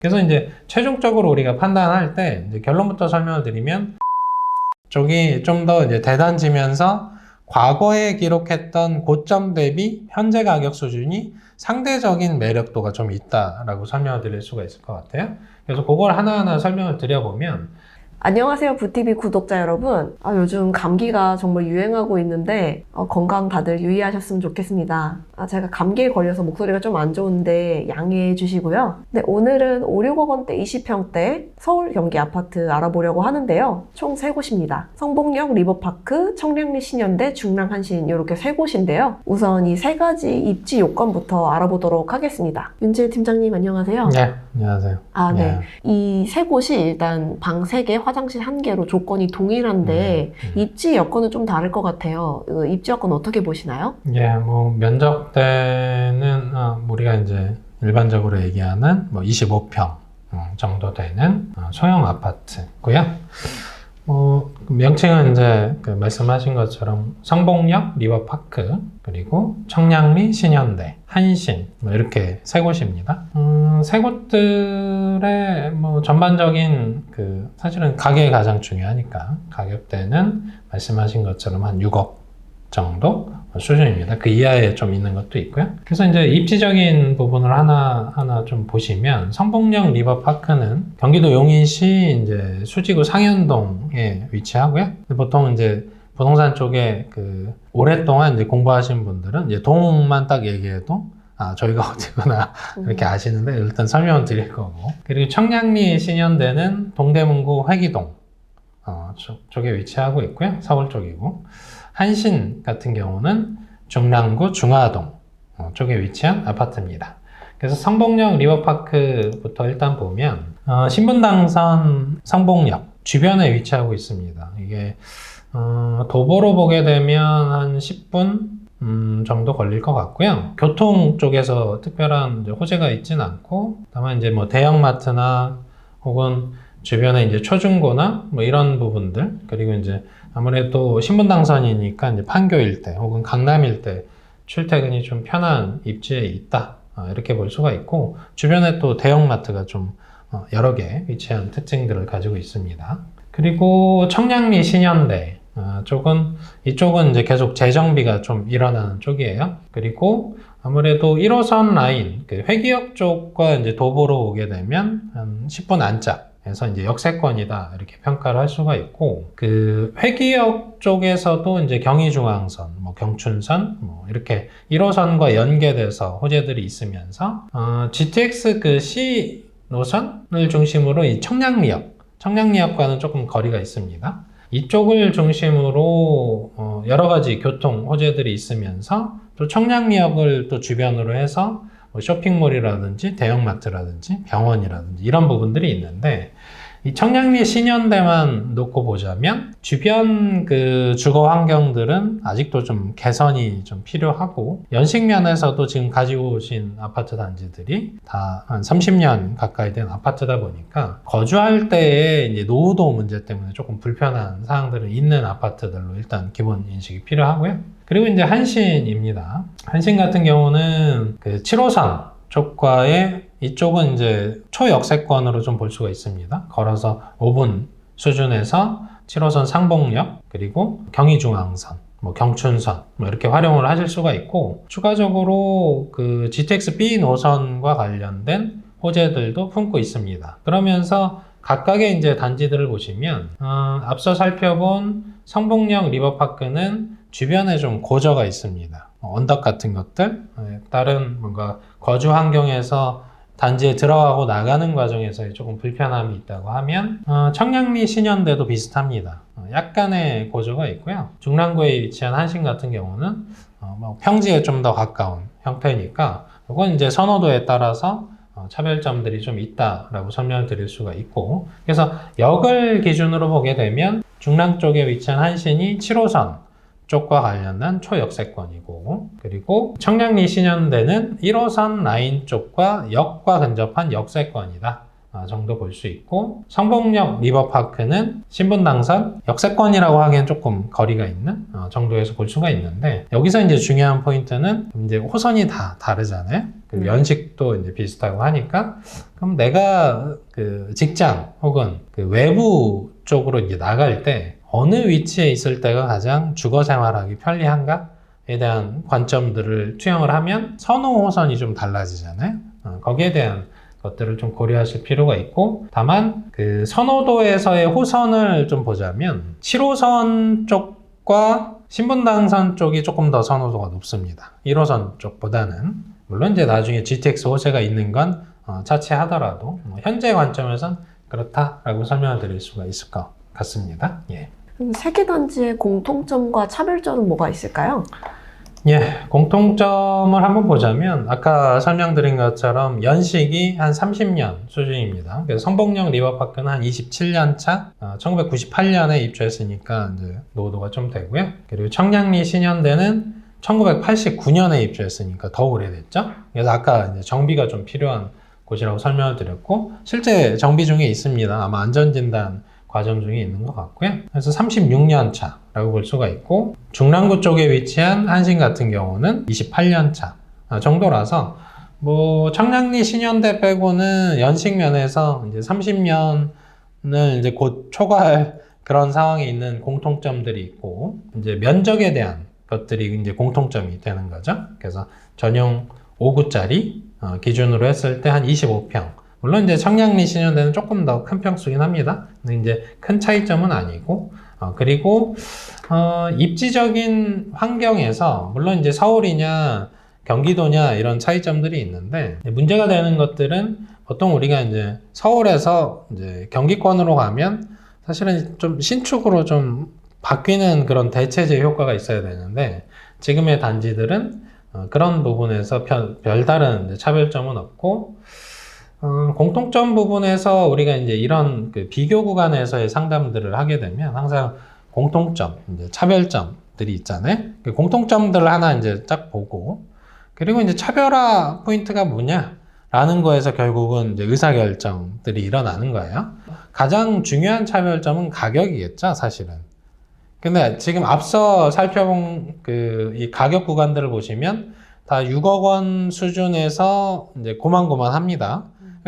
그래서 이제 최종적으로 우리가 판단할 때 이제 결론부터 설명을 드리면 쪽이 좀 더 이제 대단지면서 과거에 기록했던 고점 대비 현재 가격 수준이 상대적인 매력도가 좀 있다라고 설명을 드릴 수가 있을 것 같아요. 그래서 그걸 하나하나 설명을 드려보면 안녕하세요, 부티비 구독자 여러분. 요즘 감기가 정말 유행하고 있는데 건강 다들 유의하셨으면 좋겠습니다. 제가 감기에 걸려서 목소리가 좀 안 좋은데 양해해 주시고요. 네, 오늘은 5, 6억 원대 20평대 서울 경기 아파트 알아보려고 하는데요. 총 3곳입니다. 성복역, 리버파크, 청량리 신현대, 중랑 한신 이렇게 3곳인데요. 우선 이 3가지 입지 요건부터 알아보도록 하겠습니다. 윤재 팀장님 안녕하세요. 네, 안녕하세요. 네. 이 3곳이 일단 방 3개, 화장실 1개로 조건이 동일한데 입지 여건은 좀 다를 것 같아요. 입지 여건 어떻게 보시나요? 예, 뭐 면적대는 우리가 이제 일반적으로 얘기하는 뭐 25평 정도 되는 소형 아파트고요. 명칭은 이제 말씀하신 것처럼 성복역, 리버파크, 그리고 청량리, 신현대, 한신 이렇게 3곳입니다. 3곳들의 뭐 전반적인 사실은 가격이 가장 중요하니까 가격대는 말씀하신 것처럼 한 6억 정도 수준입니다. 그 이하에 좀 있는 것도 있고요. 그래서 이제 입지적인 부분을 하나 좀 보시면 성복역 리버파크는 경기도 용인시 이제 수지구 상현동에 위치하고요. 보통 이제 부동산 쪽에 오랫동안 이제 공부하신 분들은 이제 동만 딱 얘기해도 저희가 어디구나 이렇게 아시는데 일단 설명을 드릴 거고. 그리고 청량리 신현대는 동대문구 회기동 쪽에 위치하고 있고요. 서울 쪽이고. 한신 같은 경우는 중랑구 중화동 쪽에 위치한 아파트입니다. 그래서 성복역 리버파크부터 일단 보면 신분당선 성복역 주변에 위치하고 있습니다. 이게 도보로 보게 되면 한 10분 정도 걸릴 것 같고요. 교통 쪽에서 특별한 호재가 있진 않고, 다만 이제 뭐 대형마트나 혹은 주변에 이제 초중고나 뭐 이런 부분들, 그리고 이제 아무래도 신분당선이니까 이제 판교 일대 혹은 강남 일대 출퇴근이 좀 편한 입지에 있다, 이렇게 볼 수가 있고, 주변에 또 대형마트가 좀 여러 개 위치한 특징들을 가지고 있습니다. 그리고 청량리 신현대 이쪽은 이제 계속 재정비가 좀 일어나는 쪽이에요. 그리고 아무래도 1호선 라인 회기역 쪽과 이제 도보로 오게 되면 한 10분 안짝에서 이제 역세권이다 이렇게 평가를 할 수가 있고, 회기역 쪽에서도 이제 경의중앙선, 뭐 경춘선, 뭐 이렇게 1호선과 연계돼서 호재들이 있으면서 GTX C 노선을 중심으로 이 청량리역과는 조금 거리가 있습니다. 이쪽을 중심으로 여러 가지 교통 호재들이 있으면서 또 청량리역을 또 주변으로 해서 뭐 쇼핑몰이라든지 대형마트라든지 병원이라든지 이런 부분들이 있는데, 이 청량리 신현대만 놓고 보자면 주변 주거 환경들은 아직도 좀 개선이 좀 필요하고, 연식면에서도 지금 가지고 오신 아파트 단지들이 다 한 30년 가까이 된 아파트다 보니까 거주할 때의 이제 노후도 문제 때문에 조금 불편한 사항들은 있는 아파트들로 일단 기본 인식이 필요하고요. 그리고 이제 한신입니다. 한신 같은 경우는 7호선 쪽과의 이쪽은 이제 초역세권으로 좀 볼 수가 있습니다. 걸어서 5분 수준에서 7호선 상복역, 그리고 경의중앙선, 뭐 경춘선, 뭐 이렇게 활용을 하실 수가 있고, 추가적으로 GTX B 노선과 관련된 호재들도 품고 있습니다. 그러면서 각각의 이제 단지들을 보시면, 앞서 살펴본 성복역 리버파크는 주변에 좀 고저가 있습니다. 언덕 같은 것들, 다른 뭔가 거주 환경에서 단지에 들어가고 나가는 과정에서 조금 불편함이 있다고 하면, 청량리 신현대도 비슷합니다. 약간의 고저가 있고요. 중랑구에 위치한 한신 같은 경우는 뭐 평지에 좀 더 가까운 형태니까 이건 이제 선호도에 따라서 차별점들이 좀 있다라고 설명을 드릴 수가 있고, 그래서 역을 기준으로 보게 되면 중랑 쪽에 위치한 한신이 7호선 쪽과 관련된 초역세권이고, 그리고 청량리 신현대는 1호선 라인 쪽과 역과 근접한 역세권이다, 정도 볼 수 있고, 성북역 리버파크는 신분 당선, 역세권이라고 하기엔 조금 거리가 있는 정도에서 볼 수가 있는데, 여기서 이제 중요한 포인트는 이제 호선이 다 다르잖아요. 그리고 연식도 이제 비슷하고 하니까, 그럼 내가 그 직장 혹은 그 외부 쪽으로 이제 나갈 때 어느 위치에 있을 때가 가장 주거 생활하기 편리한가에 대한 관점들을 투영을 하면 선호 호선이 좀 달라지잖아요. 거기에 대한 것들을 좀 고려하실 필요가 있고, 다만 그 선호도에서의 호선을 좀 보자면 7호선 쪽과 신분당선 쪽이 조금 더 선호도가 높습니다. 1호선 쪽보다는. 물론 이제 나중에 GTX 호재가 있는 건 차치하더라도 현재 관점에선 그렇다라고 설명을 드릴 수가 있을 것 같습니다. 예. 그럼 세개 단지의 공통점과 차별점은 뭐가 있을까요? 예, 공통점을 한번 보자면 아까 설명드린 것처럼 연식이 한 30년 수준입니다. 그래서 성북역 리버파크는 한 27년 차, 1998년에 입주했으니까 이제 노후도가 좀 되고요. 그리고 청량리 신현대는 1989년에 입주했으니까 더 오래됐죠. 그래서 아까 이제 정비가 좀 필요한 곳이라고 설명을 드렸고, 실제 정비 중에 있습니다. 아마 안전진단 과정 중에 있는 것 같고요. 그래서 36년 차라고 볼 수가 있고, 중랑구 쪽에 위치한 한신 같은 경우는 28년 차 정도라서, 뭐 청량리 신현대 빼고는 연식 면에서 이제 30년을 이제 곧 초과할 그런 상황에 있는 공통점들이 있고, 이제 면적에 대한 것들이 이제 공통점이 되는 거죠. 그래서 전용 5구짜리 기준으로 했을 때 한 25평. 물론 이제 청량리 신현대는 조금 더 큰 평수긴 합니다. 근데 이제 큰 차이점은 아니고, 그리고 입지적인 환경에서 물론 이제 서울이냐 경기도냐 이런 차이점들이 있는데, 문제가 되는 것들은 보통 우리가 이제 서울에서 이제 경기권으로 가면 사실은 좀 신축으로 좀 바뀌는 그런 대체제 효과가 있어야 되는데, 지금의 단지들은 그런 부분에서 별다른 이제 차별점은 없고, 공통점 부분에서 우리가 이제 이런 그 비교 구간에서의 상담들을 하게 되면 항상 공통점, 이제 차별점들이 있잖아요. 그 공통점들을 하나 이제 쫙 보고, 그리고 이제 차별화 포인트가 뭐냐라는 거에서 결국은 이제 의사결정들이 일어나는 거예요. 가장 중요한 차별점은 가격이겠죠, 사실은. 근데 지금 앞서 살펴본 이 가격 구간들을 보시면 다 6억 원 수준에서 이제 고만고만합니다.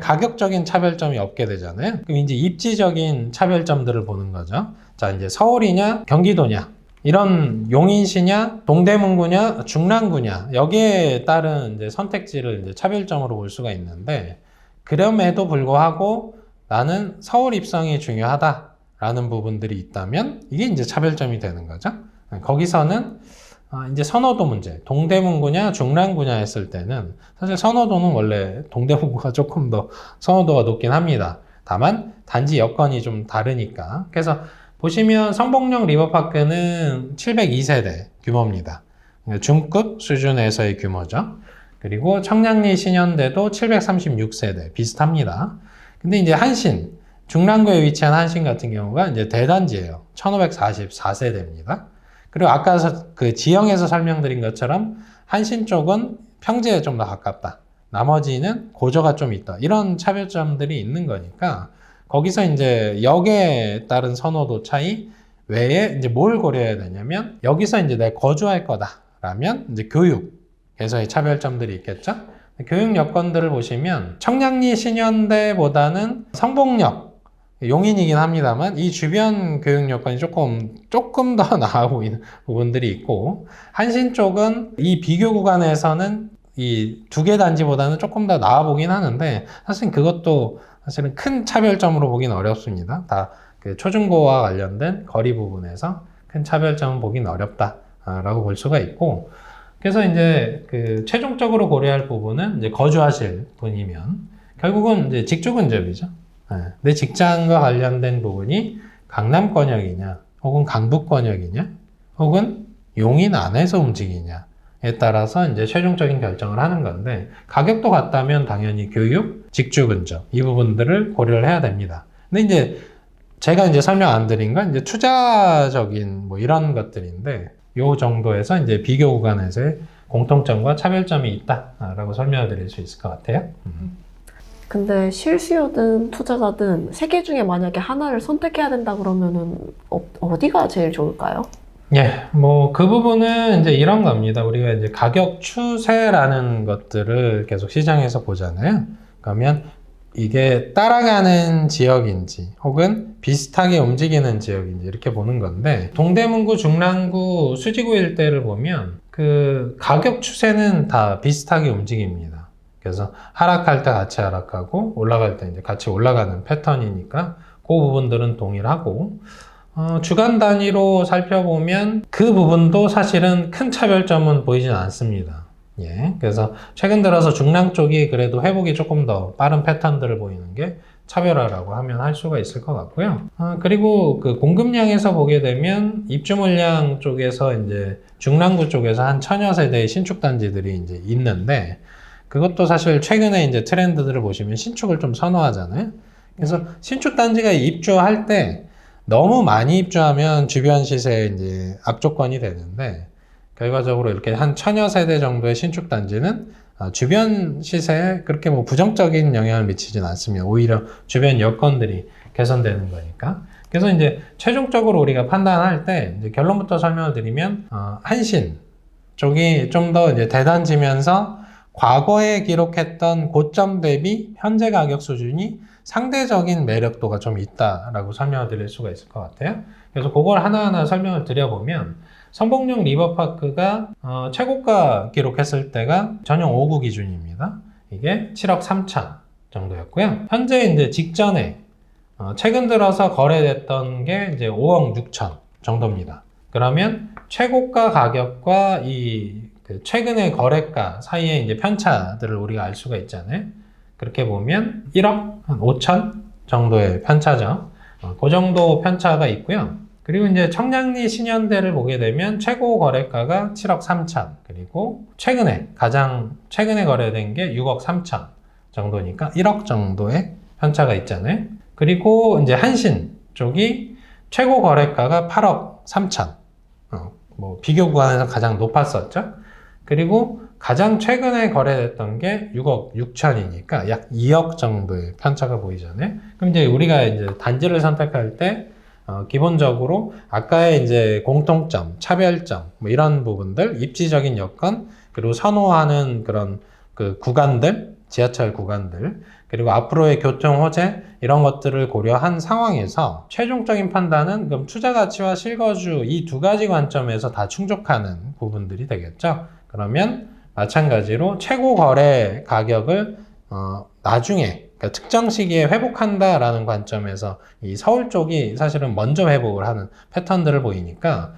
가격적인 차별점이 없게 되잖아요. 그럼 이제 입지적인 차별점들을 보는 거죠. 자, 이제 서울이냐, 경기도냐, 이런 용인시냐, 동대문구냐, 중랑구냐, 여기에 따른 이제 선택지를 이제 차별점으로 볼 수가 있는데, 그럼에도 불구하고 나는 서울 입성이 중요하다라는 부분들이 있다면 이게 이제 차별점이 되는 거죠. 거기서는 이제 선호도 문제, 동대문구냐 중랑구냐 했을 때는 사실 선호도는 원래 동대문구가 조금 더 선호도가 높긴 합니다. 다만 단지 여건이 좀 다르니까. 그래서 보시면 성북역 리버파크는 702세대 규모입니다. 중급 수준에서의 규모죠. 그리고 청량리 신현대도 736세대 비슷합니다. 근데 이제 한신, 중랑구에 위치한 한신 같은 경우가 이제 대단지예요. 1544세대입니다. 그리고 아까 그 지형에서 설명드린 것처럼 한신 쪽은 평지에 좀 더 가깝다. 나머지는 고저가 좀 있다. 이런 차별점들이 있는 거니까 거기서 이제 역에 따른 선호도 차이 외에 이제 뭘 고려해야 되냐면, 여기서 이제 내가 거주할 거다라면 이제 교육에서의 차별점들이 있겠죠. 교육 여건들을 보시면 청량리 신현대보다는 성북역, 용인이긴 합니다만 이 주변 교육 여건이 조금 더 나아 보이는 부분들이 있고, 한신 쪽은 이 비교 구간에서는 이 두 개 단지보다는 조금 더 나아 보긴 하는데, 사실 그것도 사실은 큰 차별점으로 보긴 어렵습니다. 다 그 초중고와 관련된 거리 부분에서 큰 차별점은 보긴 어렵다라고 볼 수가 있고, 그래서 이제 그 최종적으로 고려할 부분은 이제 거주하실 분이면 결국은 이제 직주 근접이죠. 내 직장과 관련된 부분이 강남권역이냐, 혹은 강북권역이냐, 혹은 용인 안에서 움직이냐에 따라서 이제 최종적인 결정을 하는 건데, 가격도 같다면 당연히 교육, 직주 근접 이 부분들을 고려를 해야 됩니다. 근데 이제 제가 이제 설명 안 드린 건 이제 투자적인 뭐 이런 것들인데, 요 정도에서 이제 비교 구간에서의 공통점과 차별점이 있다라고 설명을 드릴 수 있을 것 같아요. 근데 실수요든 투자자든 세 개 중에 만약에 하나를 선택해야 된다 그러면은 어디가 제일 좋을까요? 예, 뭐 그 부분은 이제 이런 겁니다. 우리가 이제 가격 추세라는 것들을 계속 시장에서 보잖아요. 그러면 이게 따라가는 지역인지 혹은 비슷하게 움직이는 지역인지 이렇게 보는 건데, 동대문구, 중랑구, 수지구 일대를 보면 그 가격 추세는 다 비슷하게 움직입니다. 그래서 하락할 때 같이 하락하고 올라갈 때 이제 같이 올라가는 패턴이니까 그 부분들은 동일하고, 주간 단위로 살펴보면 그 부분도 사실은 큰 차별점은 보이진 않습니다. 예, 그래서 최근 들어서 중랑 쪽이 그래도 회복이 조금 더 빠른 패턴들을 보이는 게 차별화라고 하면 할 수가 있을 것 같고요. 그리고 그 공급량에서 보게 되면 입주 물량 쪽에서 이제 중랑구 쪽에서 한 1000여 세대의 신축 단지들이 이제 있는데, 그것도 사실 최근에 이제 트렌드들을 보시면 신축을 좀 선호하잖아요. 그래서 신축 단지가 입주할 때 너무 많이 입주하면 주변 시세에 이제 악조건이 되는데, 결과적으로 이렇게 한 1000여 세대 정도의 신축 단지는 주변 시세에 그렇게 뭐 부정적인 영향을 미치진 않습니다. 오히려 주변 여건들이 개선되는 거니까. 그래서 이제 최종적으로 우리가 판단할 때 이제 결론부터 설명을 드리면, 한신 쪽이 좀 더 이제 대단지면서 과거에 기록했던 고점 대비 현재 가격 수준이 상대적인 매력도가 좀 있다라고 설명을 드릴 수가 있을 것 같아요. 그래서 그걸 하나하나 설명을 드려보면, 성북역 리버파크가 최고가 기록했을 때가 전용 5구 기준입니다. 이게 7억 3천 정도였고요. 현재 이제 직전에 최근 들어서 거래됐던 게 이제 5억 6천 정도입니다. 그러면 최고가 가격과 이 최근의 거래가 사이에 이제 편차들을 우리가 알 수가 있잖아요. 그렇게 보면 1억 한 5천 정도의 편차죠. 그 정도 편차가 있고요. 그리고 이제 청량리 신현대를 보게 되면 최고 거래가가 7억 3천, 그리고 가장 최근에 거래된 게 6억 3천 정도니까 1억 정도의 편차가 있잖아요. 그리고 이제 한신 쪽이 최고 거래가가 8억 3천, 뭐 비교 구간에서 가장 높았었죠. 그리고 가장 최근에 거래됐던 게 6억 6천이니까 약 2억 정도의 편차가 보이잖아요. 그럼 이제 우리가 이제 단지를 선택할 때 기본적으로 아까의 이제 공통점, 차별점, 뭐 이런 부분들, 입지적인 여건, 그리고 선호하는 그런 그 구간들, 지하철 구간들, 그리고 앞으로의 교통 호재, 이런 것들을 고려한 상황에서 최종적인 판단은 그럼 투자 가치와 실거주 이 두 가지 관점에서 다 충족하는 부분들이 되겠죠. 그러면 마찬가지로 최고 거래 가격을 나중에, 그러니까 특정 시기에 회복한다라는 관점에서 이 서울 쪽이 사실은 먼저 회복을 하는 패턴들을 보이니까,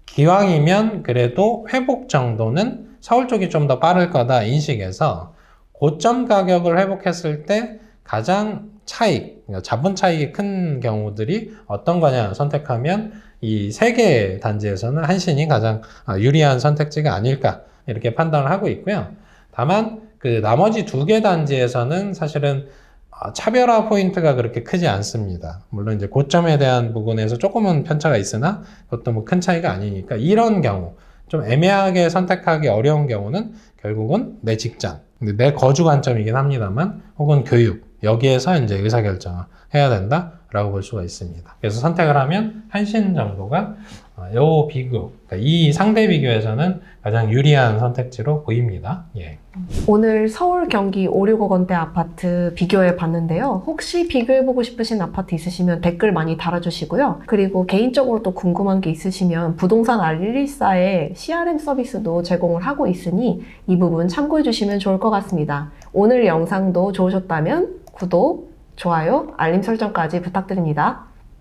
기왕이면 그래도 회복 정도는 서울 쪽이 좀 더 빠를 거다 인식해서 고점 가격을 회복했을 때 가장 차익, 그러니까 자본 차익이 큰 경우들이 어떤 거냐 선택하면 이 세 개의 단지에서는 한신이 가장 유리한 선택지가 아닐까 이렇게 판단을 하고 있고요. 다만 그 나머지 두 개 단지에서는 사실은 차별화 포인트가 그렇게 크지 않습니다. 물론 이제 고점에 대한 부분에서 조금은 편차가 있으나 그것도 뭐 큰 차이가 아니니까, 이런 경우 좀 애매하게 선택하기 어려운 경우는 결국은 내 직장, 내 거주 관점이긴 합니다만, 혹은 교육, 여기에서 이제 의사결정을 해야 된다라고 볼 수가 있습니다. 그래서 선택을 하면 한신 정도가 요 비교, 그러니까 이 상대 비교에서는 가장 유리한 선택지로 보입니다. 예. 오늘 서울, 경기 5, 6억 원대 아파트 비교해 봤는데요. 혹시 비교해보고 싶으신 아파트 있으시면 댓글 많이 달아주시고요. 그리고 개인적으로 또 궁금한 게 있으시면 부동산 알릴리사의 CRM 서비스도 제공을 하고 있으니 이 부분 참고해 주시면 좋을 것 같습니다. 오늘 영상도 좋으셨다면 구독, 좋아요, 알림 설정까지 부탁드립니다.